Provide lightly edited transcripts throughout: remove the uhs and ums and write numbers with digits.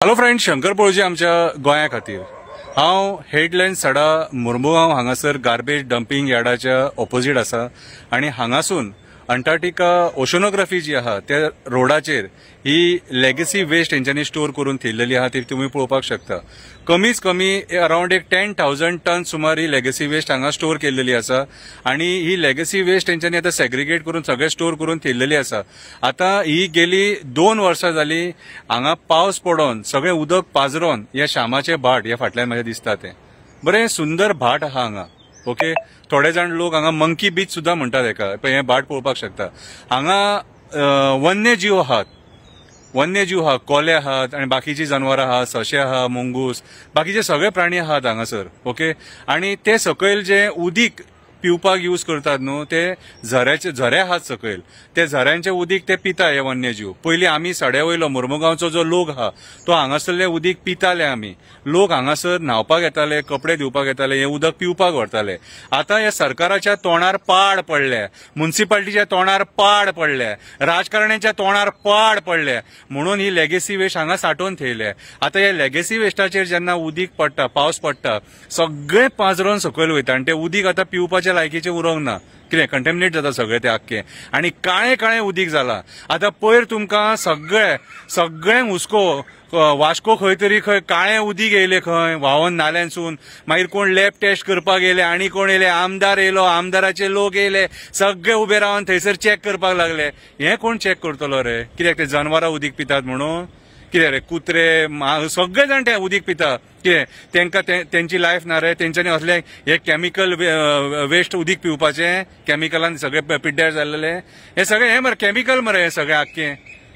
Hello friend, Shankar पळोवची आमच्या गोंया खातीर हांव हेडलायन सडा मुर्मुगांव हांगासर गार्बेज डंपिंग यार्डाच्या ऑपोजिट आसा आणि हांगासून अंटार्क्टिका ओशनोग्राफी जी आहा त्या रोडाचेर ही लेगसी वेस्ट हेंच्यांनी स्टोर करून थेयल्लेली आहा ती तुम्ही पळोवपाक शकता। कमीच कमी अराउंड 10,000 टन सुमार ही लेगसी वेस्ट हांगा स्टोर केल्लेली आसा आणि ही लेगसी वेस्ट हेंच्यांनी आता सेग्रिगेट करून सगळे स्टोर करून थेयल्लेली आसा। आता ही गेली 2 वर्सां जाली हांगा पावस पडोन सगळे उदक पाजरोन या शामाचे भाट या फाटल्यान म्हाका दिसता ते बरें सुंदर भाट आहा हांगा। ओके, थोडे जाण लोक हांगा मंकी बीच सुद्धा म्हणतात हेका, हे भाट पळोवपाक शकता। हांगा वन्यजीव आहात, कोले आहात आणि बाकीची जनावरां आहात, सशे आहात, मुंगूस, बाकीचे सगळे प्राणी आहात हांगासर। ओके, आणि ते सकयल जे उदीक पिवपाक यूज करतात न्हू ते झरे आहात सकयल, ते झऱ्यांचे उदीक ते पिता हे वन्यजीव। पयलीं आमी सड्या वयलो मुर्मुगांवचो जो लोक आहा तो हांगासरले उदीक पिताले आमी। लोक हांगासर न्हावपाक येताले, कपडे धुवपाक येताले, हे उदक पिवपाक व्हरताले। आता ह्या सरकाराच्या तोंडार पाड पडले, म्युनिसिपालिटीच्या तोंडार पाड पडले, राजकारण्यांच्या तोंडार पाड पडले, म्हणून ही लेगसी वेस्ट हांगा साठोवन थेयले। आता ह्या लेगसी वेस्टाचेर जेन्ना उदीक पडटा, पावस पडटा, सगळे पाजरोन सकयल वयता आणि ते उदीक आता पिवपाच्या लायकीचे उरोंक ना, कितें कंटेमिनेट जाता सगळे ते आख्खे आणि काळे काळे उदीक जाला। आता पयर तुमकां सगळे हुस्को वास्को खंय तरी खंय काळे उदीक येयले, खंय व्हांवून नाल्यांसून, मागीर कोण लॅब टेस्ट करपाक येयले, आणि कोण येयले, आमदार येयलो, आमदाराचे लोक येयले, सगळे उबे रावन थंयसर चॅक करपाक लागले। हे कोण चॅक करतलो रे? कित्याक ते जनावरां उदीक पितात म्हणून? कितें रे, कुत्रे सगळे जाण ते उदीक पिता, कितें तेंकां तेंची लायफ ना रे? तेंच्यांनी असले हे केमिकल वेस्ट उदीक पिवपाचें, केमिकलान सगळे पिड्ड्यार जाल्लेले, हे सगळे हे मरे केमिकल मरे, हे सगळे आख्खे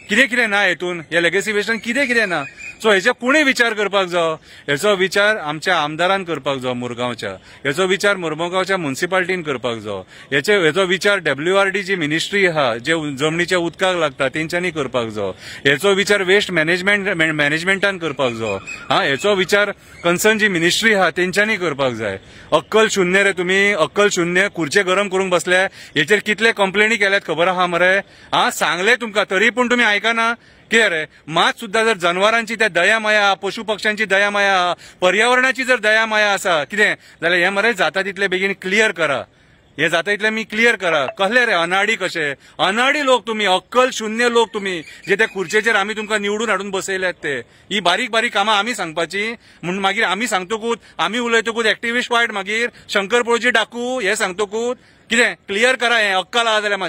कितें कितें ना हेतून, या लेगसी वेस्टान कितें कितें ना। सो हेचो कोणीय विचार करपाक जावो, हेचो विचार आमच्या आमदारान करपाक जावो मुरगांवच्या, हेचो विचार मुरमुगांवच्या म्युनिसिपालिटीन करपाक जावो, हेचो विचार WRD जी मिनिस्ट्री आहा जे जमनीच्या उदकाक लागता तेंच्यांनी करपाक जावो, हेचो विचार वेस्ट मॅनेजमेंटान करपाक जावो, हेचो विचार कन्सर्न जी मिनिस्ट्री आहा तेंच्यांनी करपाक जाय। अक्कल शुन्य रे तुम्ही, अक्कल शुन्य, खुर्चे गरम करूंक बसले, हेचेर कितले कंप्लेनी केल्यात खबर आहा मरे? सांगले तुमकां तरी पूण तुम्ही आयकना। कितें रे, मात सुद्धा जर जनावरांची त्या दया माया, पशु पक्ष्यांची दया माया, पर्यावरणाची जर दया माया आसा कितें जाल्यार हे मरे जाता तितले बेगीन क्लियर करा, हे जाता इतले मी क्लियर करा। कसले रे अनाडी, कशे अनाडी लोक तुम्ही, अक्कल शून्य लोक तुम्ही, जे त्या खुर्चेचेर आमी तुमकां निवडून हाडून बसयल्यात ते। ही बारीक बारीक कामां आमी सांगपाची म्हणून मागीर आमी सांगतोकूत, आमी उलयतोकूत एक्टिविस्ट वायट, मागीर शंकर पळोवची डाकू हे सांगतोकूत। कितें क्लियर करा, हे अक्कल आहा जाल्यार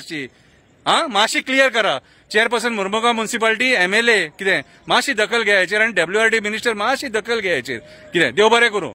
मातशी क्लियर करा। चेअरपर्सन मुर्मुगांव म्युनिसिपालिटी, MLA कितें मातशी दखल घे हेचेर, आणि WRD मिनिस्टर मातशी दखल घे हेचेर। कितें, देव बरें करूं।